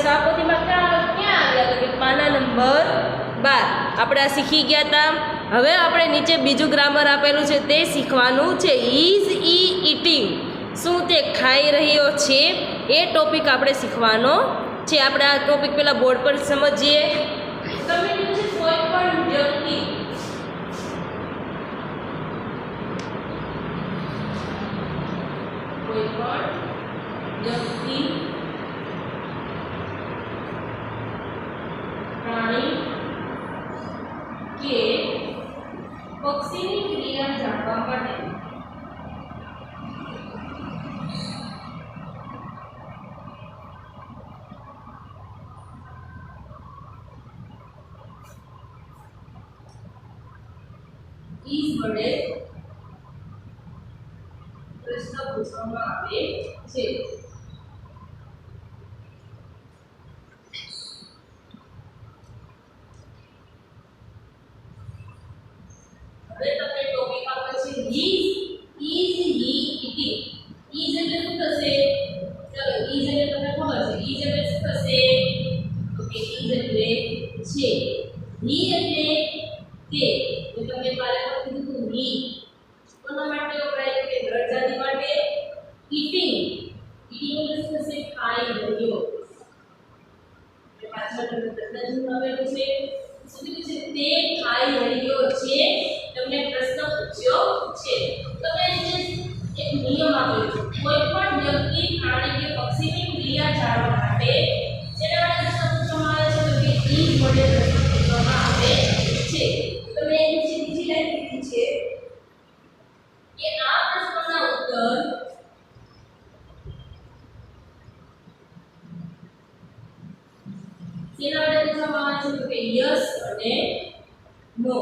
સાપોથીમાં ક્યાં આવ્યા તો કે પાના નંબર 12 આપણે આ શીખી ગયા હતા। હવે આપણે નીચે બીજું ગ્રામર આપેલું છે તે શીખવાનું છે। ઇઝ ઈ ઇટિંગ, શું તે ખાઈ રહ્યો છે, એ ટોપિક આપણે શીખવાનો છે। આપણે આ ટોપિક પહેલાં બોર્ડ પર સમજીએ। તમે કીધું છે કોઈ પણ વ્યક્તિ, કોઈ પણ વ્યક્તિ, પ્રાણી કે પક્ષીની ક્રિયા જાણવા માટે ઇઝ વડે પ્રશ્ન પૂછવામાં આવે છે। હવે તમને ટોપિક આપે છે ઇઝ હી ઇટિંગ। ઇઝ એટલે શું થશે? ચલો ઇઝ એટલે તમને ખબર છે, ઇઝ એટલે શું થશે? તો કે ઇઝ એટલે છે, હી એટલે તે, તો તમને કાલે પણ કીધું હતું હી કોના માટે વપરાય કે દ્રઢજાતિ માટે। ઇટિંગ, ઇટિંગ એટલે શું થશે? ખાઈ રહ્યો। એટલે પાછળ તમને દ્રઢજાતિ આવેલું છે, શું કીધું છે? તે ખાઈ રહ્યો છે, તમને પ્રશ્ન પૂછ્યો છે। તમે એક નિયમ આપેલો છે, કોઈ પણ વ્યક્તિ, પ્રાણી કે પક્ષીની ક્રિયા જાણવા માટે જેના માટે પ્રશ્ન પૂછવામાં આવે છે તો કે ઇઝ વડે પ્રશ્ન પૂછવામાં આવે છે। તમે એની બીજી લાઈન લીધી છે કે આ પ્રશ્નના ઉત્તર શેના વડે પૂછવામાં આવે છે તો કે યસ અને નો,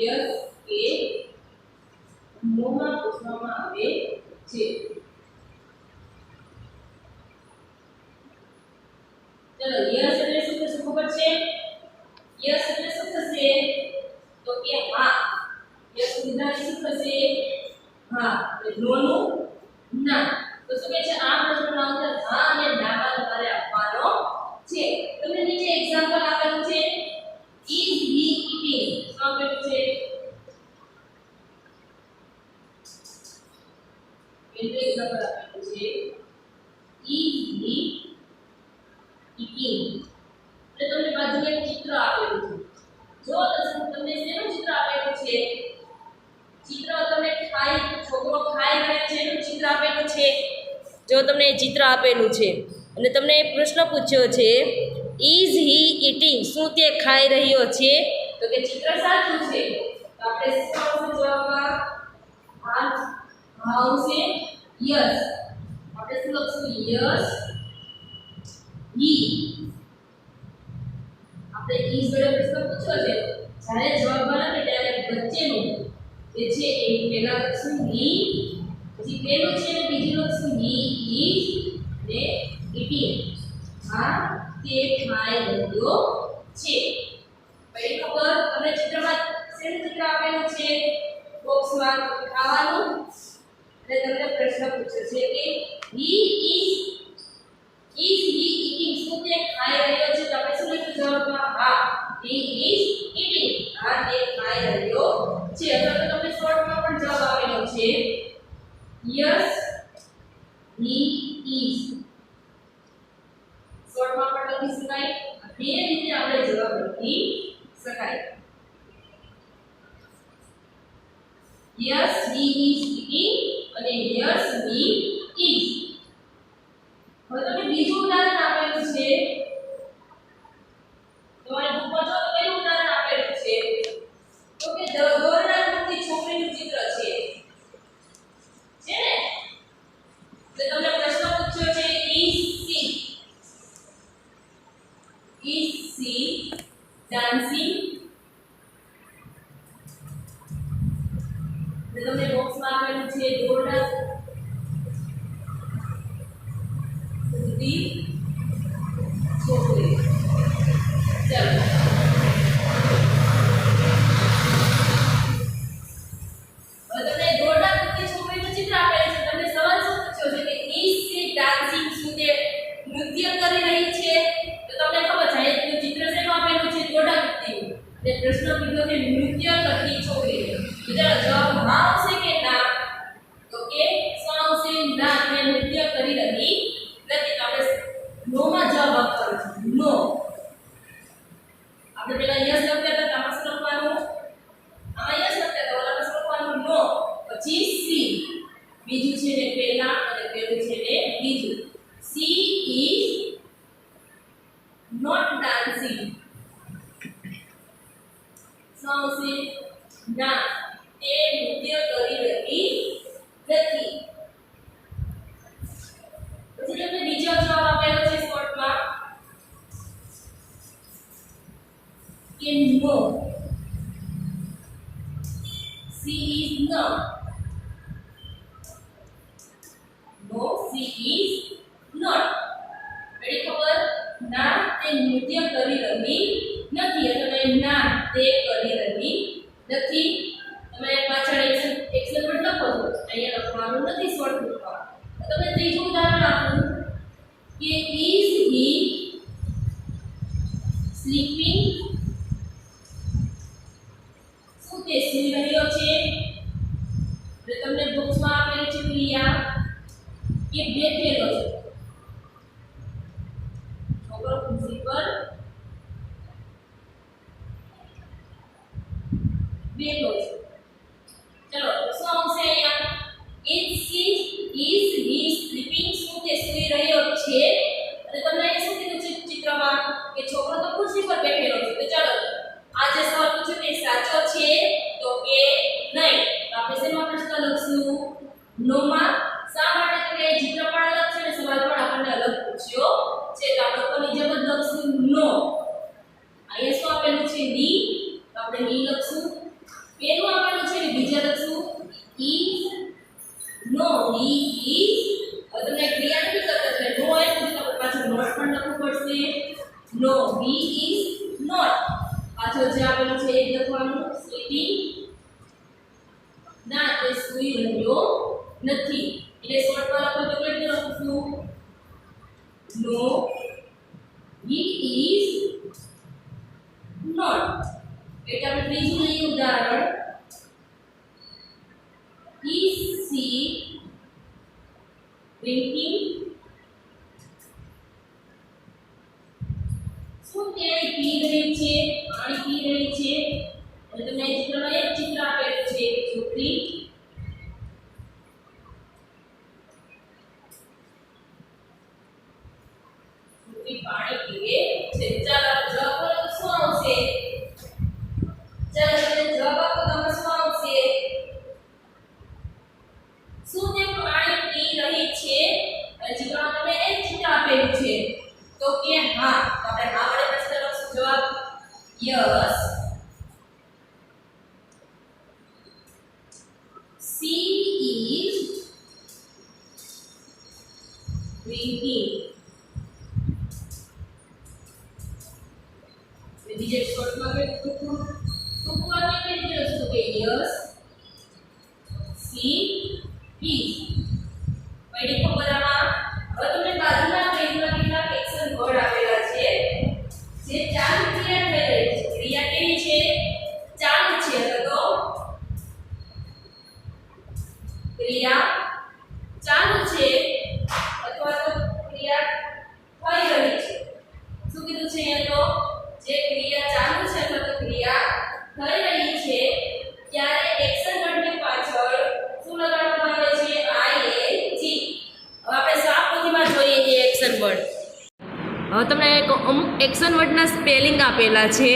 યસ કે નો માં પૂછવામાં આવે છે। ચલો યસ એટલે શું થશે ખબર છે? યસ એટલે શું થશે તો કે હા, યસ વિધાન શું થશે? હા, એટલે નો નું ના। તો શું કહે છે? આ પ્રશ્નના ઉત્તર હા અને ના માં તમારે આપવાનો છે। તમને નીચે એક્ઝામ્પલ આપેલું છે, ઇઝ હી ઇટિંગ, શું આપેલું છે? એટલે એક્ઝામ્પલ આપેલું છે ઇઝ હી ઇટિંગ। એટલે તમને બાજુમાં એક ચિત્ર આપેલું છે, જો તમને શેનું ચિત્ર આપેલું છે? ચિત્ર તમને છોકરો ખાઈ રહ્યો છે એનું ચિત્ર આપેલું છે। જો તમને એ ચિત્ર આપેલું છે અને તમને એ પ્રશ્ન પૂછ્યો છે ઇઝ હી ઇટિંગ, શું તે ખાઈ રહ્યો છે, તો કે ચિત્ર સાચું છે તો આપણે શું આવશે જવાબમાં? હા આવશે યસ। આપણે શું લખશું? Yes he. આપણે ઇઝ વડે પ્રશ્ન પૂછ્યો છે, જ્યારે જવાબમાં લખે ત્યારે વચ્ચેનું જે છે એ પહેલા લખશું હી, પછી પેલું છે ને બીજું લખશું હી ઇઝ ને ઇટિંગ, હા તે ખાઈ રહ્યો છે। પછી ખબર તમને ચિત્રમાં શેનું ચિત્ર આપેલું છે? બોક્સમાં ખાવાનું, એટલે તમને પ્રશ્ન પૂછ્યો છે કે હી ઇઝ હી ઇટિંગ, શું તે ખાઈ રહ્યો છે? તો આપણે શું લખ્યું જવાબમાં? હા હી ઇઝ ઇટિંગ, હા તે ખાઈ રહ્યો છે। અથવા તો તમને શોર્ટમાં પણ જવાબ આપેલો છે યસ હી ઇઝ, શોર્ટમાં પણ લખી શકાય, બે રીતે આપણે જવાબ લખી શકાય। યસ હી ઇઝ ઇટિંગ અને યસ હી ઇઝ। હવે તમને બીજું ઉદાહરણ આપેલું છે, તમારે બુકમાં જો કયું ઉદાહરણ આપેલું છે તો કે દોરડા મૂકતી છોકરીનું ચિત્ર છે ને? એટલે તમને પ્રશ્ન પૂછ્યો છે ઇઝ સી ડાન્સિંગ, એટલે તમને બોક્સમાં આપેલું છે દોરડા મૂકતી છોકરી। ચલો હવે તમને દોરડા મૂકતી છોકરીનું ચિત્ર આપેલું છે, તમને સવાલ શું પૂછ્યો છે કે ઇઝ સી ડાન્સિંગ, શું તે નૃત્ય કરી રહી છે? તે પ્રશ્ન કીધો છે નૃત્ય કરતી છોકરી. તો ચાલો જવાબ હા આવશે કે ના? તો કે શું આવશે? ના, તે નૃત્ય કરી રહી નથી. તો આપણે નો માં જવાબ આપવાનો છે. નો. આપણે પેલા યસ લખ્યા હતા, આમાં શું લખવાનું? આમાં યસ લખ્યા હતા, ઓલામાં શું લખવાનું? નો. પછી સી. બીજું છે ને પહેલા અને પેલું છે ને બીજું. She is not dancing. શું આવશે? ના, તે નૃત્ય કરી રહી નથી. પછી તમને બીજો જવાબ આપેલો છે શોર્ટમાં કે no. C is not. No, C is not. Ready ખબર? ના, તે નૃત્ય કરી રહી નથી. એટલે ના, તે કરી રહી નથી. તમે પાછળ એક્શન વર્ડ લખો છો, અહીંયા લખવાનું નથી શોર્ટ રૂપમાં. તમે ત્રીજું ઉદાહરણ આપું કે ઇઝ હી સ્લીપિંગ. શું તે સૂઈ રહ્યો છે? એટલે તમને બોક્સમાં આપેલી છે ક્રિયા કે બેઠેલો છે. છોકરો ખુરશી પર બેઠો છે. ચલો શું આવશે અહીંયા? Is he sleeping. શું તે સૂઈ રહ્યો છે? અને તમને અહીંયા શું કીધું છે ચિત્રમાં કે છોકરો તો ખુરશી પર બેઠેલો છે. તો ચાલો આ જે સવાલ પૂછ્યો તે સાચો છે તો કે નહીં? તો આપણે શેમાં પ્રશ્ન લખશું? નો માં. શા માટે? તો કે ચિત્ર પણ અલગ છે અને સવાલ પણ આપણને અલગ પૂછ્યો છે. તો આપણે કોની જેમ જ લખશું? નો. અહીંયા શું આપેલું છે? ડી. તો આપણે ડી લખશું. પેલું આપેલું છે ને બીજા લખશું ઇઝ. No, D is. હવે તમને ક્રિયા નથી કરતા એટલે નો હોય તો આપણે પાછળ નોટ પણ લખવું પડશે. નો, બી ઇઝ નોટ. પાછળ જે આપેલું છે એ લખવાનું સ્લીપિંગ. ના, તે સૂઈ રહ્યો નથી. એટલે શોર્ટમાં લખો તો કેવી રીતે લખશું? નો, હી ઇઝ નોટ. એટલે આપણે ત્રીજું લઈએ ઉદાહરણ. Is C drinking. શું તે પી રહી છે? પાણી પી રહી છે? અને તમને ચિત્રમાં એક ચિત્ર આપેલું છે એક છોકરી. છોકરી પાણી પીવે છે. ચાલો જવાબ બોલો તો શું આવશે? ચાલો તમે જવાબ આપો તો શું આવશે? શું તે પાણી પી રહી છે? અને ચિત્રમાં તમને એક ચિત્ર આપેલું છે તો કે હા. તો આપણે હા વડે પ્રશ્ન લખશું જવાબ યસ. She is drinking. બીજે શોર્ટમાં કે ટૂંકમાં કેવી રીતે લખશું કે યસ સી ઇઝ. પડી ખબર આમાં? હવે તમને બાજુના પેજમાં કેટલાક એક્શન વર્ડ આપેલા છે જે ચાલુ ક્રિયા થઈ રહી છે. ક્રિયા કેવી છે? ચાલુ છે. તો ક્રિયા ચાલુ છે અથવા તો ક્રિયા થઈ રહી છે. શું કીધું છે અહીંયા? તો જે ક્રિયા ચાલુ છે અથવા તો ક્રિયા થઈ રહી છે ત્યારે એક્શન વર્ડની પાછળ શું લગાડવામાં આવે છે? આઈએનજી. હવે આપણે સાપોથીમાં જોઈએ જે એક્શન વર્ડ. હવે તમને અમુક એક્શન વર્ડના સ્પેલિંગ આપેલા છે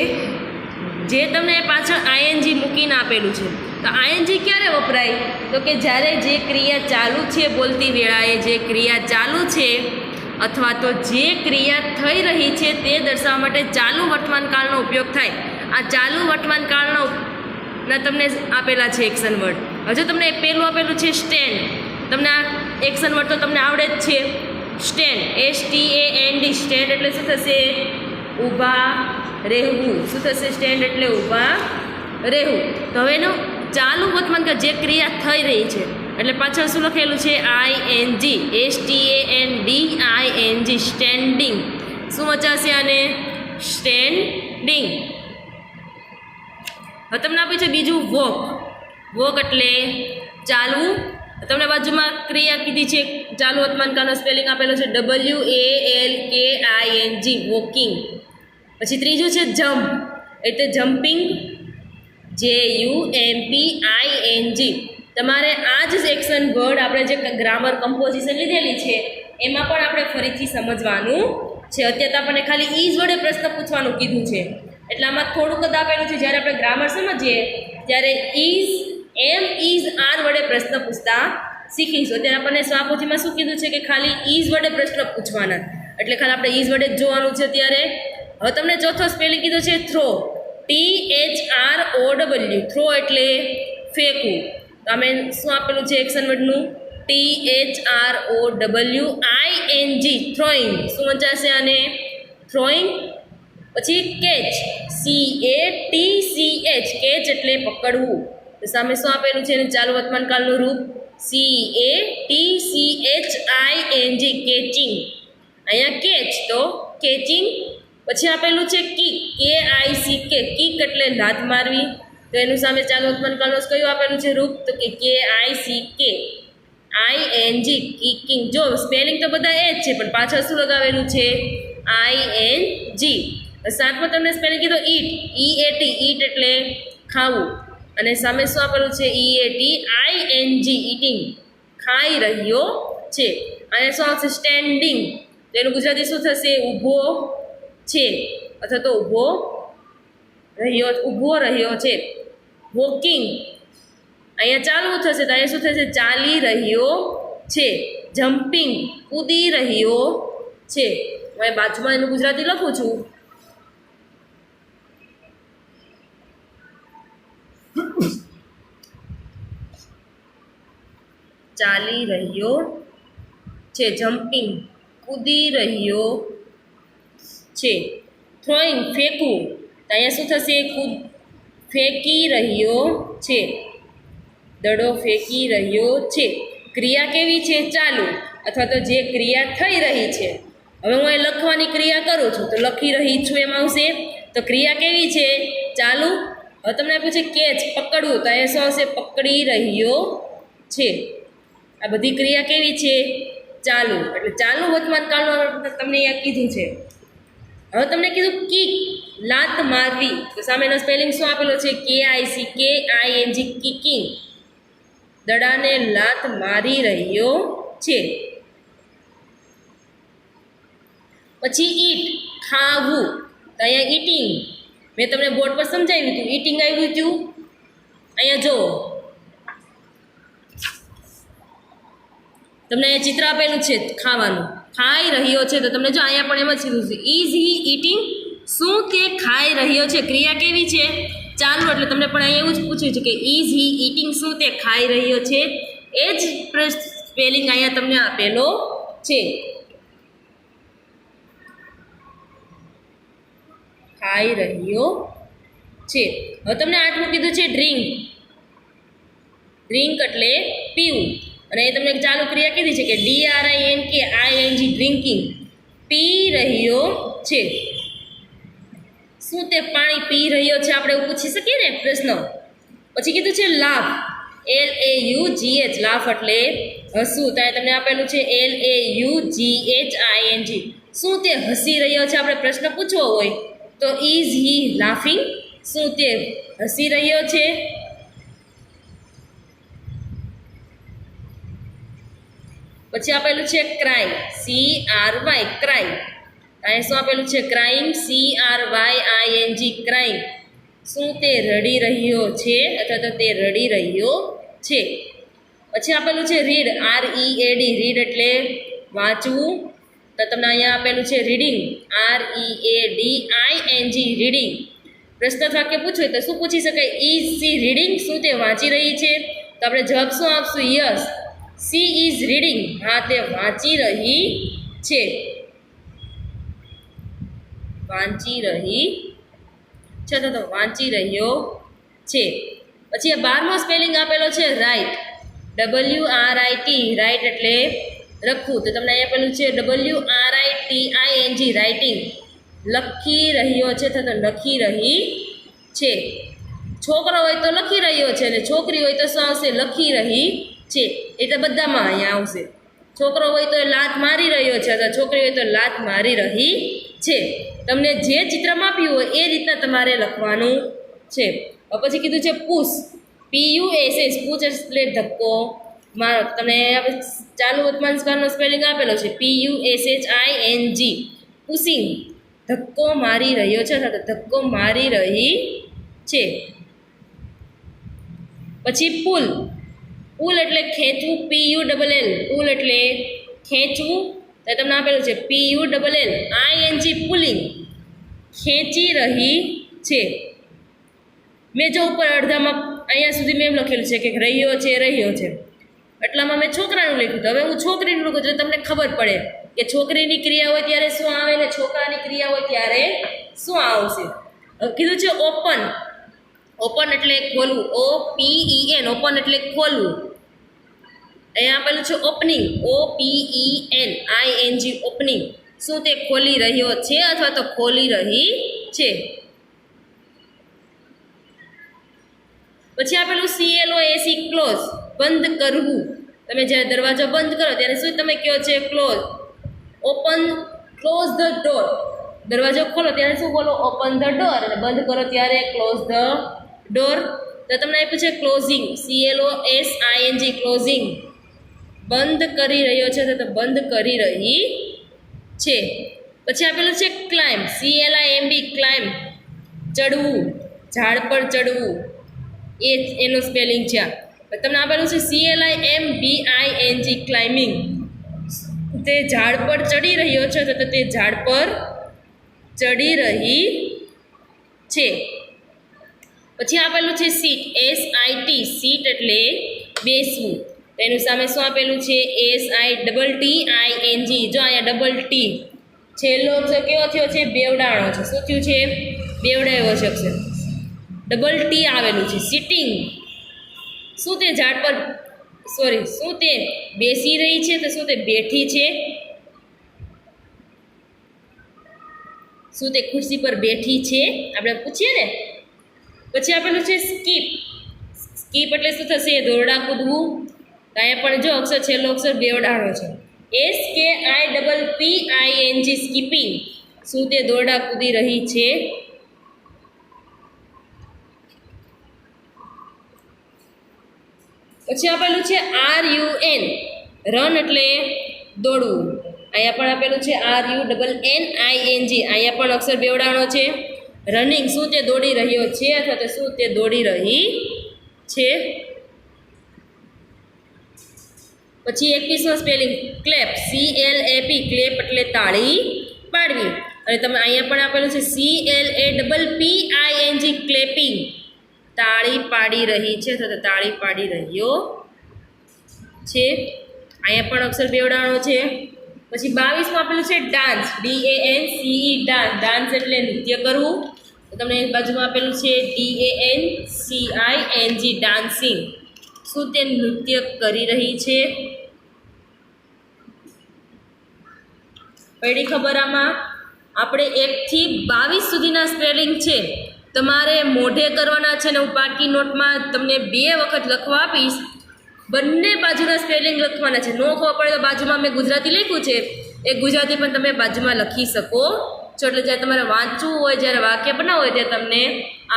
જે તમને પાછળ આઈએનજી મૂકીને આપેલું છે. તો આઈએનજી ક્યારે વપરાય? તો કે જ્યારે જે ક્રિયા ચાલુ છે બોલતી વેળાએ જે ક્રિયા ચાલુ છે અથવા તો જે ક્રિયા થઈ રહી છે તે દર્શાવવા માટે ચાલુ વર્તમાનકાળનો ઉપયોગ થાય. આ ચાલુ વર્તમાનકાળનો તમને આપેલા છે એક્શન વર્ડ. હજુ તમને પહેલું આપેલું છે સ્ટેન્ડ. તમને આ એક્શન વર્ડ તો તમને આવડે જ છે. Stand, STAND. સ્ટેન્ડ એટલે શું થશે? ઊભા રહેવું. શું થશે? સ્ટેન્ડ એટલે ઊભા રહેવું. તો હવે એનું ચાલુ વર્તમાનકાળ જે ક્રિયા થઈ રહી છે એટલે પાછળ શું લખેલું છે? ING. STANDING. સ્ટેન્ડિંગ. શું વચાશે આને? સ્ટેન્ડિંગ. હવે તમને આપ્યું છે બીજું વોક. વોક એટલે ચાલવું. તમને બાજુમાં ક્રિયા કીધી છે, ચાલુ વર્તમાન કાળનો સ્પેલિંગ આપેલો છે WALKING, વોકિંગ. પછી ત્રીજું છે જમ્પ એટલે જમ્પિંગ, JUMPING. તમારે આ જ એક્શન વર્ડ આપણે જે ગ્રામર કમ્પોઝિશન લીધેલી છે એમાં પણ આપણે ફરીથી સમજવાનું છે. અત્યારે તો આપણને ખાલી ઈઝ વડે પ્રશ્ન પૂછવાનું કીધું છે એટલે આમાં થોડુંક જ આપેલું છે. જ્યારે આપણે ગ્રામર સમજીએ ત્યારે ઇઝ, એમ, ઇઝ, આર વડે પ્રશ્ન પૂછતા શીખીશું. અત્યારે આપણને સ્વાપોથીમાં શું કીધું છે કે ખાલી ઇઝ વડે પ્રશ્ન પૂછવાના, એટલે ખાલી આપણે ઇઝ વડે જ જોવાનું છે. ત્યારે હવે તમને ચોથો સ્પેલિંગ કીધો છે થ્રો, THROW. થ્રો એટલે ફેંકવું. તો અમે શું આપેલું છે એક્શન વર્ડનું THROWING, થ્રોઈંગ. શું વંચાશે આને? થ્રોઈંગ. પછી કેચ, CATCH, કેચ એટલે પકડવું. તો સામે શું આપેલું છે એનું ચાલુ વર્તમાન કાળનું રૂપ CATCHING, કેચિંગ. અહીંયા કેચ તો કેચિંગ. પછી આપેલું છે કિક, KICK, કિક એટલે લાત મારવી. તો એનું સામે ચાલુ વર્તમાન કાળનું કયું આપેલું છે રૂપ? તો કે KICK ING, કિકિંગ. જો સ્પેલિંગ તો બધા એ જ છે પણ પાછળ શું લગાવેલું છે? ING. સાતમો તમને સ્પેલિંગ કીધો ઈટ, EAT, ઈટ એટલે ખાવું. અને સામે શું આપેલું છે? EATING, ઈટિંગ, ખાઈ રહ્યો છે. અને શું આવશે? સ્ટેન્ડિંગ. તો એનું ગુજરાતી શું થશે? ઊભો છે અથવા તો ઊભો રહ્યો છે. વોકિંગ, અહીંયા ચાલવું થશે તો અહીંયા શું થશે? ચાલી રહ્યો છે. જમ્પિંગ, કૂદી રહ્યો છે. હું બાજુમાં એનું ગુજરાતી લખું છું. ચાલી રહ્યો છે. જમ્પિંગ, કૂદી રહ્યો છે. થ્રોઈંગ, ફેંકવું. તો અહીંયા શું થશે? ફેંકી રહ્યો છે. દડો ફેંકી રહ્યો છે. ક્રિયા કેવી છે? ચાલુ, અથવા તો જે ક્રિયા થઈ રહી છે. હવે હું અહીં લખવાની ક્રિયા કરું છું તો લખી રહી છું એમાં આવશે. તો ક્રિયા કેવી છે? ચાલુ. હવે તમને આપ્યું છે કેચ, પકડવું. તો અહીંયા શું આવશે? પકડી રહ્યો છે. આ બધી ક્રિયા કેવી છે? ચાલુ. એટલે ચાલુ વર્તમાન કાળનું તમને અહીંયા કીધું છે. હવે તમને કીધું કિક, લાત મારવી. તો સામેનો સ્પેલિંગ શું આપેલો છે? KICKING, કિકિંગ, દડાને લાત મારી રહ્યો છે. પછી ઈટ, ખાવું. તો અહીંયા ઈટિંગ, મેં તમને બોર્ડ પર સમજાવ્યું હતું. ઈટિંગ આવ્યું હતું. અહીંયા જો તમને અહીંયા ચિત્ર આપેલું છે ખાવાનું, ખાઈ રહ્યો છે. તો તમને જો અહીંયા પણ એમ જ કીધું છે ઇઝ હી ઈટિંગ, શું તે ખાઈ રહ્યો છે. ક્રિયા કેવી છે? ચાલુ. એટલે તમને પણ અહીંયા એવું જ પૂછ્યું છે કે ઇઝ હી ઈટિંગ, શું તે ખાઈ રહ્યો છે. એ જ સ્પેલિંગ અહીંયા તમને આપેલો છે. ખાઈ રહ્યો છે. હવે તમને આઠમું કીધું છે ડ્રિંક. ડ્રિંક એટલે પીવું. અને એ તમને ચાલુ ક્રિયા કીધી છે કે DRINKING, ડ્રિંકિંગ, પી રહ્યો છે. શું તે પાણી પી રહ્યો છે? આપણે એવું પૂછી શકીએ ને પ્રશ્ન. પછી કીધું છે લાફ, LAUGH, લાફ એટલે હસવું. ત્યાં તમને આપેલું છે LAUGHING, શું તે હસી રહ્યો છે? આપણે પ્રશ્ન પૂછવો હોય તો ઇઝ હી લાફિંગ, શું તે હસી રહ્યો છે. પછી આપેલું છે ક્રાઇંગ, CRY, ક્રાઇંગ. અહીં શું આપેલું છે? ક્રાઇંગ, CRYING, ક્રાઇંગ, શું તે રડી રહ્યો છે અથવા તો તે રડી રહ્યો છે. પછી આપેલું છે રીડ, READ, રીડ એટલે વાંચવું. તો તમને અહીંયા આપેલું છે રીડિંગ, READING, રીડિંગ. પ્રશ્ન વાક્ય પૂછવું તો શું પૂછી શકાય? ઇઝ સી રીડિંગ, શું તે વાંચી રહી છે. તો આપણે જવાબ શું આપશું? યસ, સી ઇઝ રીડિંગ, હા તે વાંચી રહી છે. વાંચી રહી છે તો વાંચી રહ્યો છે. પછી આ 12મો સ્પેલિંગ આપેલો છે રાઇટ, WRIT, રાઇટ એટલે લખવું. તો તમને અહીંયા પેલું છે WRITING, રાઇટિંગ, લખી રહ્યો છે તો લખી રહી છે. 6 છોકરો હોય તો લખી રહ્યો છે અને છોકરી હોય તો શું આવશે? લખી રહી છે. એટલે બધામાં અહીંયા આવશે. છોકરો હોય તો લાત મારી રહ્યો છે અથવા છોકરી હોય તો લાત મારી રહી છે. તમને જે ચિત્રમાં આપ્યું હોય એ રીતના તમારે લખવાનું છે. પછી કીધું છે પુશ, PUSH, પુશ એટલે ધક્કો મારો. તમને ચાલુ વર્તમાનકાળનો સ્પેલિંગ આપેલો છે PUSHING, પુશિંગ, ધક્કો મારી રહ્યો છે અથવા ધક્કો મારી રહી છે. પછી પુલ, પુલ એટલે ખેંચવું, PULL, પુલ એટલે ખેંચવું. તો તમને આપેલું છે PULLING, પુલિંગ, ખેંચી રહી છે. મેં જો ઉપર અડધામાં અહીંયા સુધી મેં એમ લખેલું છે કે રહ્યો છે એટલામાં મેં છોકરાનું લખ્યું. તો હવે હું છોકરીનું લખું એટલે તમને ખબર પડે કે છોકરીની ક્રિયા હોય ત્યારે શું આવે ને છોકરાની ક્રિયા હોય ત્યારે શું આવશે. કીધું છે ઓપન, ઓપન એટલે ખોલવું, OPEN, ઓપન એટલે ખોલવું. અહીંયા આપેલું છે ઓપનિંગ, OPENING, ઓપનિંગ. શું તે ખોલી રહ્યો છે અથવા તો ખોલી રહી છે. પછી આપેલું CLOSE, ક્લોઝ, બંધ કરવું. તમે જ્યારે દરવાજો બંધ કરો ત્યારે શું તમે કહો છે? Close. Open, close the door, દરવાજો ખોલો ત્યારે શું બોલો? Open the door. અને બંધ કરો ત્યારે ક્લોઝ ધ ડોર. તો તમને આપ્યું છે ક્લોઝિંગ, CLOSING, ક્લોઝિંગ, બંધ કરી રહ્યો છે તો બંધ કરી રહી છે. પછી આપેલું છે ક્લાઇમ્બ, CLIMB, ક્લાઇમ્બ, ચડવું, ઝાડ પર ચડવું, એ એનું સ્પેલિંગ છે. તમને આપેલું છે CLIMBING, ક્લાઇમ્બિંગ, તે ઝાડ પર ચડી રહ્યો છે તો તે ઝાડ પર ચડી રહી છે. પછી આપેલું છે સીટ, SIT, સીટ એટલે બેસવું. તો એનું સામે શું આપેલું છે? SITTING. જો અહીંયા ડબલ ટી, છેલ્લો અક્ષર કેવો થયો છે? બેવડાણો છે. શું થયું છે? બેવડાયો છે અક્ષર. ડબલ ટી આવેલું છે. સિટિંગ, શું તે ઝાડ પર શું તે બેસી રહી છે? તો શું તે બેઠી છે? શું તે ખુરશી પર બેઠી છે? આપણે પૂછીએ ને. પછી આપેલું છે સ્કીપ, સ્કીપ એટલે શું થશે? દોરડા કૂદવું. અહીંયા પણ જો અક્ષર છેલ્લો અક્ષર બેવડાણો છે. SKIPPING, સ્કીપિંગ, શું તે દોરડા કૂદી રહી છે? પછી આપેલું છે RUN, રન એટલે દોડવું. અહીંયા પણ આપેલું છે RUNNING, અહીંયા પણ અક્ષર બેવડાણો છે. રનિંગ, શું તે દોડી રહ્યો છે અથવા તો શું તે દોડી રહી છે. પછી 21નો સ્પેલિંગ ક્લેપ, CLAP, ક્લેપ એટલે તાળી પાડવી. અને તમે અહીંયા પણ આપેલું છે CLAPPING, ક્લેપિંગ, તાળી પાડી રહી છે અથવા તાળી પાડી રહ્યો છે. અહીંયા પણ અક્ષર બેવડાણો છે. પછી 22માં આપેલું છે ડાન્સ, DANCE, ડાન્સ, ડાન્સ એટલે નૃત્ય કરવું. તો તમને બાજુમાં આપેલું છે DANCING, ડાન્સિંગ, શું તે નૃત્ય કરી રહી છે. પડી ખબર? આમાં આપણે 1 થી 22 સુધીના સ્પેલિંગ છે તમારે મોઢે કરવાના છે ને હું પાકી નોટમાં તમને 2 વખત લખવા આપીશ. બંને બાજુના સ્પેલિંગ લખવાના છે. ન ખબર પડે તો બાજુમાં મેં ગુજરાતી લખ્યું છે એ ગુજરાતી પણ તમે બાજુમાં લખી શકો છો. એટલે જ્યારે તમારે વાંચવું હોય, જ્યારે વાક્ય બનાવવું હોય ત્યારે તમને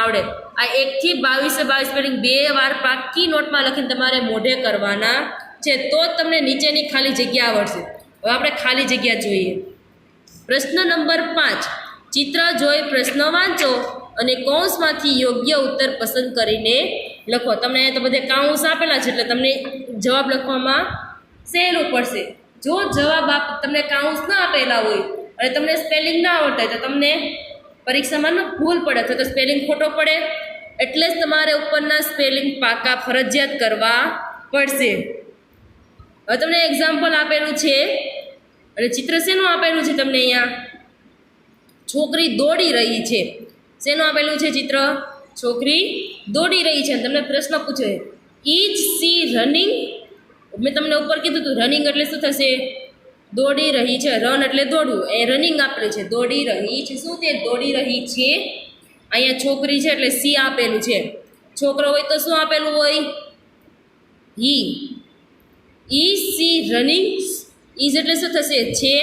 આવડે. આ 1 થી 22 સ્પેલિંગ 2 વાર પાકી નોટમાં લખીને તમારે મોઢે કરવાના છે. તો જ તમને નીચેની ખાલી જગ્યા આવડશે. હવે આપણે ખાલી જગ્યા જોઈએ. પ્રશ્ન નંબર 5, ચિત્ર જોઈ પ્રશ્ન વાંચો અને કૌંસમાંથી યોગ્ય ઉત્તર પસંદ કરીને લખો. તમને અહીંયા તો બધે કૌંસ આપેલા છે એટલે તમને જવાબ લખવામાં સહેલું પડશે. જો જવાબ તમને કૌંસ ના આપેલા હોય અને તમને સ્પેલિંગ ના આવડતા હોય તો તમને પરીક્ષામાં ભૂલ પડે તો સ્પેલિંગ ખોટો પડે. એટલે જ તમારે ઉપરના સ્પેલિંગ પાકા ફરજિયાત કરવા પડશે. હવે તમને એક્ઝામ્પલ આપેલું છે અને ચિત્ર શેનું આપેલું છે? તમને અહીંયા છોકરી દોડી રહી છે. શેનું આપેલું છે ચિત્ર? છોકરી દોડી રહી છે. તમને પ્રશ્ન પૂછે ઇઝ સી રનિંગ? મેં તમને ઉપર કીધું હતું રનિંગ એટલે શું થશે? દોડી રહી છે. રન એટલે દોડવું. એ રનિંગ આપેલું છે. દોડી રહી છે. શું તે દોડી રહી છે? અહીંયા છોકરી છે એટલે સી આપેલું છે. છોકરો હોય તો શું આપેલું હોય? He. Is C running? Is એટલે શું થશે? છે.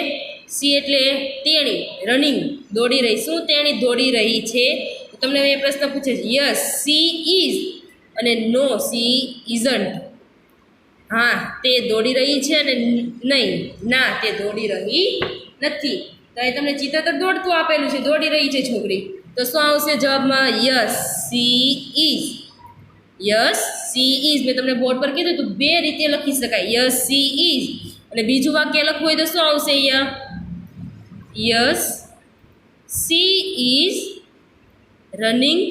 સી એટલે તેણી, રનિંગ, દોડી રહી. શું તેણી દોડી રહી છે? તો તમને એ પ્રશ્ન પૂછે છે. યસ સી ઇઝ અને નો સી ઇઝન્ટ. હા તે દોડી રહી છે અને નહીં ના તે દોડી રહી નથી. તો અહીં તમને ચિત્ર તો દોડતું આપેલું છે, દોડી રહી છે છોકરી. તો શું આવશે જવાબમાં? Yes she is. Yes she is મેં તમને બોર્ડ પર કીધું તો બે રીતે લખી શકાય. યસ સી ઇઝ અને બીજું વાક્ય લખવું હોય તો શું આવશે અહીંયા? Yes she is running.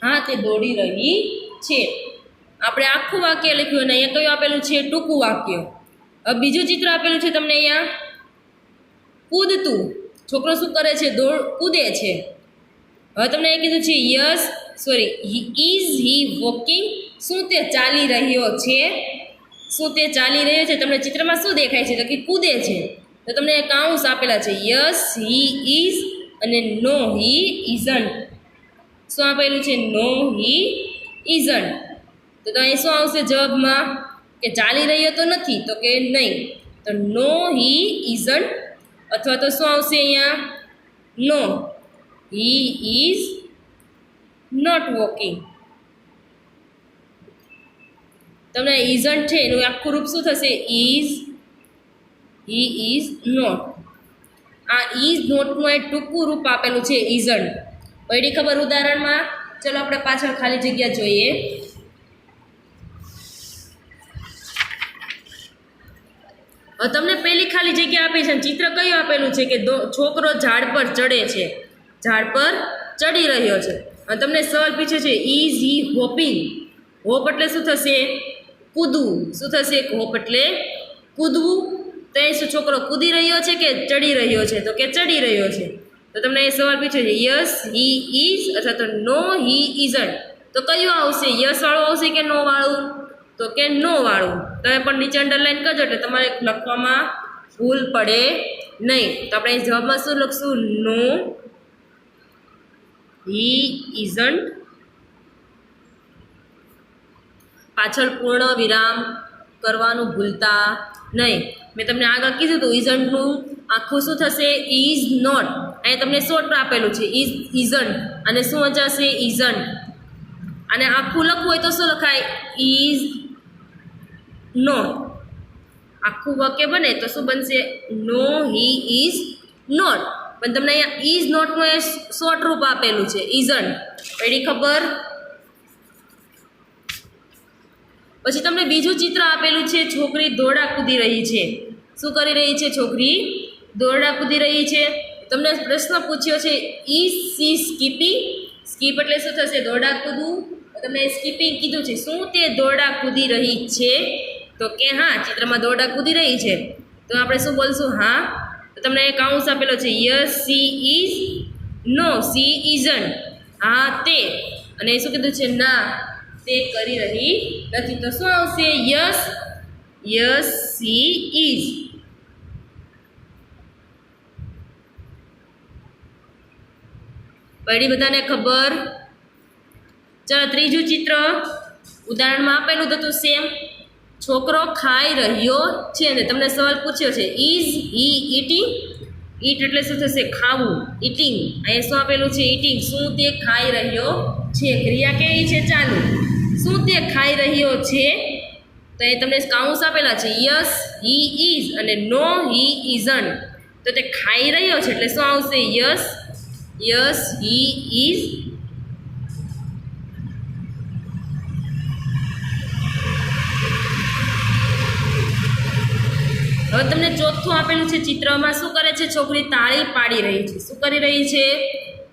હા તે દોડી રહી છે. આપણે આખું વાક્ય લખ્યું અને અહીંયા કયું આપેલું છે? ટૂંકું વાક્ય. હવે બીજું ચિત્ર આપેલું છે તમને અહીંયા, કૂદતું. છોકરો શું કરે છે? કૂદે છે. હવે તમને એ કીધું છે ઇઝ હી વોકિંગ? શું તે ચાલી રહ્યો છે? શું તે ચાલી રહ્યો છે? તમને ચિત્રમાં શું દેખાય છે? તો કે કૂદે છે. તો તમને કાઉન્સ આપેલા છે. યસ હી ઇઝ અને નો હી ઇઝન્ટ. શું આપેલું છે? નો હી ઇઝન્ટ. તો અહીં શું આવશે જવાબમાં? કે ચાલી રહ્યો તો નથી, તો કે નહીં. તો નો હી ઇઝન્ટ અથવા તો શું આવશે અહીંયા? No he is not walking. તમને ઇઝન્ટ છે એનું આખું રૂપ શું થશે? Is he is not. આ ઇઝ નોટનું એક ટૂંકું રૂપ આપેલું છે ઇઝન્ટ. પડી ખબર ઉદાહરણમાં? ચલો આપણે પાછળ ખાલી જગ્યા જોઈએ. હવે તમને પહેલી ખાલી જગ્યા આપી છે. ચિત્ર કયું આપેલું છે? કે છોકરો ઝાડ પર ચડે છે, ઝાડ પર ચડી રહ્યો છે. અને તમને સવાલ પૂછ્યો છે ઇઝ હી હોપિંગ? હોપ એટલે શું થશે? કૂદવું. શું થશે? હોપ એટલે કૂદવું. તો એ શું છોકરો કૂદી રહ્યો છે કે ચડી રહ્યો છે? તો કે ચડી રહ્યો છે. તો તમને એ સવાલ પૂછ્યો છે યસ હી ઇઝ અથવા તો નો હી ઇઝન્ટ. તો કયું આવશે? યસ વાળું આવશે કે નો વાળું? તો કે નો વાળું. તમે પણ નીચે અંડરલાઈન કરજો એટલે તમારે લખવામાં ભૂલ પડે નહીં. તો આપણે જવાબમાં શું લખશું? નો હી ઇઝન્ટ. પાછળ પૂર્ણ વિરામ કરવાનું ભૂલતા નહીં. મેં તમને આગળ કીધું હતું ઇઝન્ટનું આખું શું થશે? Is not. અહીં તમને શોર્ટ આપેલું છે ઇઝ ઇઝન્ટ અને શું વચાશે? ઇઝન્ટ. અને આખું લખવું હોય તો શું લખાય? Is not. આખું વાક્ય બને તો શું બનશે? No he is not. પણ તમને અહીંયા ઇઝ નોટનું એ શોર્ટ રૂપ આપેલું છે ઇઝન્ટ. પડી ખબર? પછી તમને બીજું ચિત્ર આપેલું છે. છોકરી દોરડા કૂદી રહી છે. શું કરી રહી છે? છોકરી દોરડા કૂદી રહી છે. તમને પ્રશ્ન પૂછ્યો છે ઇઝ સી સ્કીપિંગ? સ્કીપ એટલે શું થશે? દોરડા કૂદવું. તમને સ્કીપિંગ કીધું છે. શું તે દોરડા કૂદી રહી છે? તો કે હા ચિત્રમાં દોરડા કૂદી રહી છે. તો આપણે શું બોલશું? હા. તો તમને એક કાઉન્સ આપેલો છે yes she is, no she isn't. હા તે. અને શું કીધું છે? ના તે કરી રહી નથી. તો શું આવશે? Yes she is. પડી બધાને ખબર? ચાલો ત્રીજું ચિત્ર ઉદાહરણમાં આપેલું હતું સેમ. છોકરો ખાઈ રહ્યો છે અને તમને સવાલ પૂછ્યો છે ઇઝ હી ઇટિંગ? ઈટ એટલે શું થશે? ખાવું. ઇટિંગ. અહીંયા શું આપેલું છે? ઇટિંગ. શું તે ખાઈ રહ્યો છે? ક્રિયા કેવી છે? ચાલુ. શું તે ખાઈ રહ્યો છે? તો એ તમને કાઉન્સ આપેલા છે યસ હી ઇઝ અને નો હી ઇઝન્ટ. તો તે ખાઈ રહ્યો છે એટલે શું આવશે? Yes he is. હવે તમને ચોથું આપેલું છે ચિત્રમાં. શું કરે છે? છોકરી તાળી પાડી રહી છે. શું કરી રહી છે?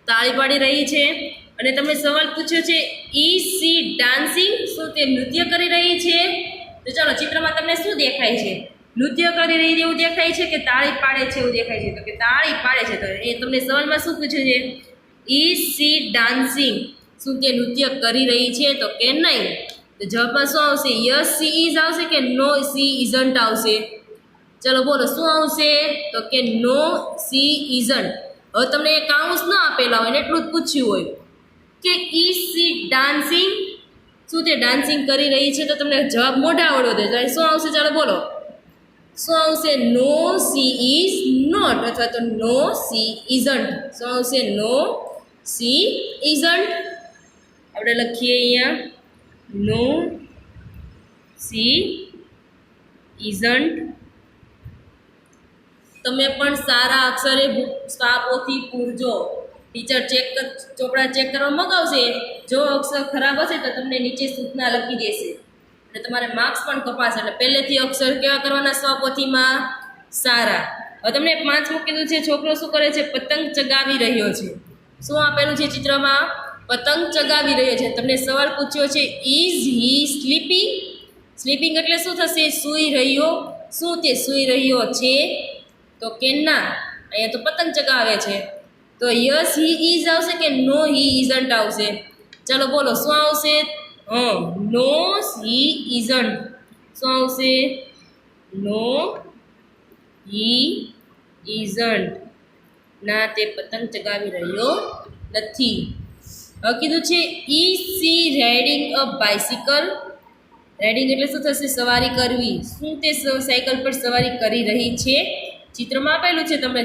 તાળી પાડી રહી છે. અને તમને સવાલ પૂછ્યો છે ઇઝ સી ડાન્સિંગ? શું તે નૃત્ય કરી રહી છે? તો ચાલો ચિત્રમાં તમને શું દેખાય છે? નૃત્ય કરી રહી એવું દેખાય છે કે તાળી પાડે છે એવું દેખાય છે? તો કે તાળી પાડે છે. તો એ તમને સવાલમાં શું પૂછ્યું છે? Is C dancing? શું તે નૃત્ય કરી રહી છે? તો કે નહીં. તો જવાબમાં શું આવશે? યસ સી ઇઝ આવશે કે નો સી ઇઝન્ટ આવશે? ચલો બોલો શું આવશે? તો કે નો સી ઇઝન્ટ. હવે તમને એ કાઉન્સ ના આપેલા હોય ને એટલું જ પૂછ્યું હોય કે ઇઝ સી ડાન્સિંગ, શું તે ડાન્સિંગ કરી રહી છે? તો તમને જવાબ મોઢા આવડો દે તો શું આવશે? ચાલો બોલો, શું આવશે? નો સી ઇઝ નોટ, અથવા તો નો સી ઇઝન્ટ. શું આવશે? નો સી ઇઝન્ટ. આપણે લખીએ અહીંયા નો સી ઇઝન્ટ. તમે પણ સારા અક્ષરે સ્ટાપોથી પૂરજો. ટીચર ચોપડા ચેક કરવા મગાવશે, જો અક્ષર ખરાબ હશે તો તમને નીચે સૂચના લખી દેશે અને તમારે માર્ક્સ પણ કપાશે. એટલે પહેલેથી અક્ષર કેવા કરવાના? સ્વપોથીમાં સારા. હવે તમને 5 કીધું છે, છોકરો શું કરે છે? પતંગ ચગાવી રહ્યો છે. શું આપેલું છે ચિત્રમાં? પતંગ ચગાવી રહ્યો છે. તમને સવાલ પૂછ્યો છે ઇઝ હી સ્લીપિંગ? સ્લીપિંગ એટલે શું થશે? સૂઈ રહ્યો. શું તે સૂઈ રહ્યો છે? તો કે ના, અહીંયા તો પતંગ ચગાવે છે. તો યસ હી ઇઝ આવશે કે નો હી ઇઝન્ટ આવશે? ચાલો બોલો, શું આવશે? નો હી ઇઝન્ટ. શું આવશે? નો હી ઇઝન્ટ. ના, તે પતંગ ચગાવી રહ્યો નથી. હવે કીધું છે is C riding a bicycle? Riding એટલે શું થશે? સવારી કરવી. શું તે સાયકલ પર સવારી કરી રહી છે? ચિત્રમાં આપેલું છે તમને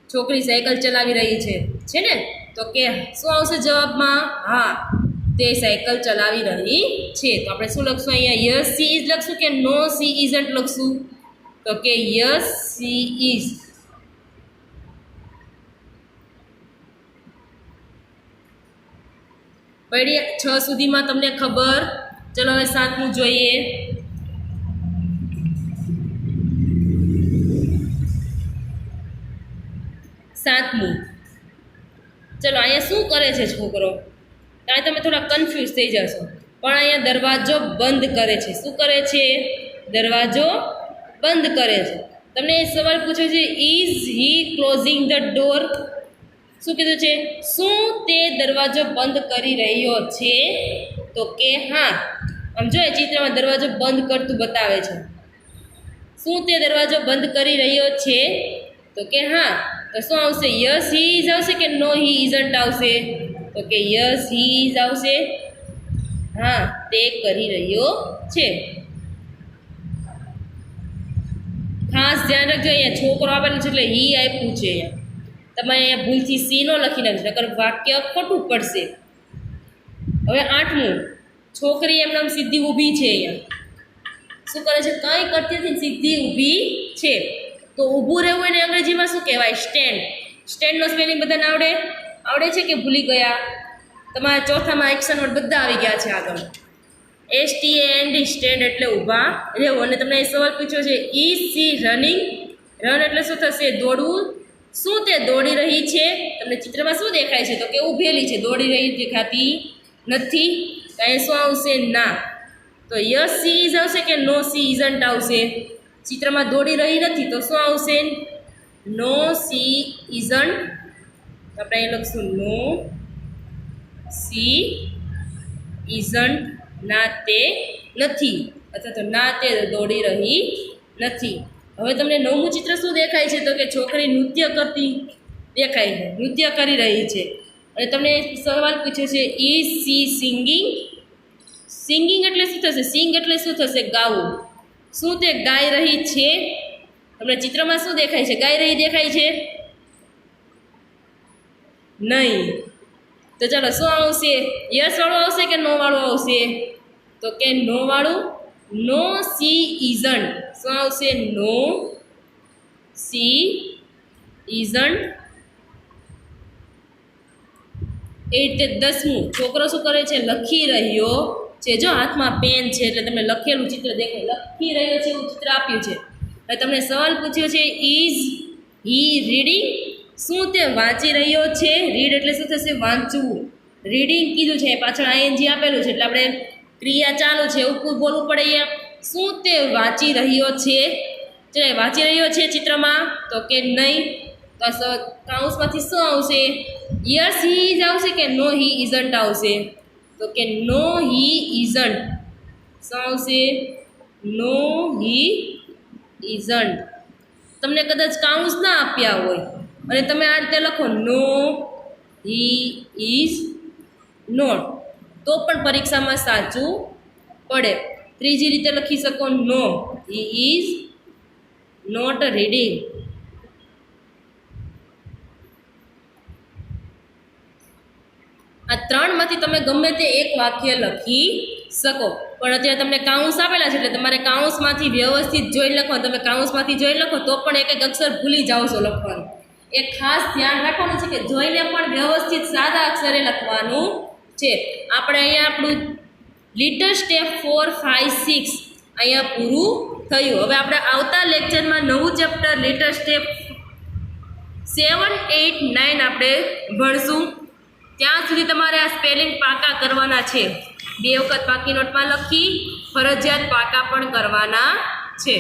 છોકરી સાયકલ ચલાવી રહી છે ને? તો કે શું આવશે જવાબમાં? હા, તે સાયકલ ચલાવી રહી છે. તો આપણે શું લખશું અહીંયા? યસ સી ઇઝ લખશું કે નો સી ઇઝન્ટ લખશું? તો કે યસ સી ઇઝ. પડી 6 સુધીમાં તમને ખબર. ચલો હવે 7મું જોઈએ. 7મું. ચલો અહીંયા શું કરે છે છોકરો? ત્યાં તમે થોડા કન્ફ્યુઝ થઈ જશો, પણ અહીંયા દરવાજો બંધ કરે છે. શું કરે છે? દરવાજો બંધ કરે છે. તમને એ સવાલ પૂછ્યો છે is he closing the door? શું કીધું છે? શું તે દરવાજો બંધ કરી રહ્યો છે? તો કે હા. આમ જો એ ચિત્રમાં દરવાજો બંધ કરતું બતાવે છે. શું તે દરવાજો બંધ કરી રહ્યો છે? તો કે હા. તો શું આવશે? યસ હી ઇઝ આવશે કે નો હી ઇઝન્ટ આવશે? તો કે યસ હી ઇઝ આવશે. હા, તે કરી રહ્યો છે. ખાસ ધ્યાન રાખજો, અહીંયા છોકરો આપેલું છે એટલે હી આપ્યું છે. તમે અહીંયા ભૂલથી સી નો લખી નાખજો, નકર વાક્ય ખોટું પડશે. હવે 8મું. છોકરી એમ નામ સીધી ઊભી છે. અહીંયા શું કરે છે? કંઈ કરતી નથી, સીધી ઊભી છે. તો ઊભું રહેવું એને અંગ્રેજીમાં શું કહેવાય? સ્ટેન્ડ. સ્ટેન્ડનો સ્પેલિંગ બધાને આવડે છે કે ભૂલી ગયા? તમારા ચોથામાં એક્શન વર્ડ બધા આવી ગયા છે આગળ. STAND, સ્ટેન્ડ એટલે ઊભા રહેવું. અને તમને એ સવાલ પૂછ્યો છે ઇઝ સી રનિંગ? રન એટલે શું થશે? દોડવું. શું તે દોડી રહી છે? તમને ચિત્રમાં શું દેખાય છે? તો કે ઊભેલી છે, દોડી રહી દેખાતી નથી. તો અહીં શું આવશે? ના. તો યસ સી ઇઝ આવશે કે નો સી ઇઝન્ટ આવશે? ચિત્રમાં દોડી રહી નથી તો શું આવશે? નો સી ઇઝન્ટ. આપણે અહીં લખશું નો સી ઇઝન્ટ. ના, તે નથી, અથવા તો ના, તે દોડી રહી નથી. હવે તમને 9મું ચિત્ર શું દેખાય છે? તો કે છોકરી નૃત્ય કરતી દેખાય છે, નૃત્ય કરી રહી છે. અને તમને સવાલ પૂછ્યો છે ઇઝ સી સિંગિંગ? સિંગિંગ એટલે શું થશે? સિંગ એટલે શું થશે? ગાવું. શું તે ગાઈ રહી છે? તમને ચિત્રમાં શું દેખાય છે? ગાઈ રહી દેખાય છે? નહીં. તો ચાલો શું આવશે? યસ વાળું આવશે કે નો વાળું આવશે? તો કે નો વાળું. નો સી ઇઝન્ટ. શું આવશે? નો સી ઇઝન્ટ. એ રીતે 10મું. છોકરો શું કરે છે? લખી રહ્યો છે. જો હાથમાં પેન છે એટલે તમને લખેલું ચિત્ર દેખાય. લખી રહ્યો છે એવું ચિત્ર આપ્યું છે. એટલે તમને સવાલ પૂછ્યો છે ઇઝ હી રીડિંગ? શું તે વાંચી રહ્યો છે? રીડ એટલે શું થશે? વાંચવું. રીડિંગ કીધું છે, પાછળ ING આપેલું છે એટલે આપણે ક્રિયા ચાલુ છે એવું બોલવું પડે. અહીંયા શું તે વાંચી રહ્યો છે? ચાલો વાંચી રહ્યો છે ચિત્રમાં? તો કે નહીં. તો કાઉન્સમાંથી શું આવશે? યસ હી ઇઝ આવશે કે નો હી ઇઝન્ટ આવશે? તો કે નો હી ઇઝન્ટ. શું આવશે? નો હી ઇઝન્ટ. તમને કદાચ કાઉન્સ ના આપ્યા હોય અને તમે આ રીતે લખો નો હી ઇઝ નોટ, તો પણ પરીક્ષામાં સાચું પડે. ત્રીજી રીતે લખી શકો નો, હી ઇઝ નોટ રીડિંગ. આ ત્રણમાંથી તમે ગમે તે એક વાક્ય લખી શકો, પણ અત્યારે તમને કાઉન્સ આપેલા છે એટલે તમારે કાઉન્સમાંથી વ્યવસ્થિત જોઈ લખવાનું. તમે કાઉન્સમાંથી જોઈ લખો તો પણ એક એક અક્ષર ભૂલી જાઓ છો લખવાનું. એક ખાસ ધ્યાન રાખવાનું છે કે જોઈને પણ વ્યવસ્થિત સાદા અક્ષરે લખવાનું છે. આપણે અહીંયા આપણું લિટલ સ્ટેપ 4, 5, 6 અહીંયા પૂરું થયું. હવે આપણે આવતા લેક્ચરમાં નવું ચેપ્ટર લિટલ સ્ટેપ 7, 8, 9 આપણે ભણશું. ત્યાં સુધી તમારે આ સ્પેલિંગ પાકા કરવાના છે. 2 વખત પાકી નોટમાં લખી ફરજિયાત પાકા પણ કરવાના છે.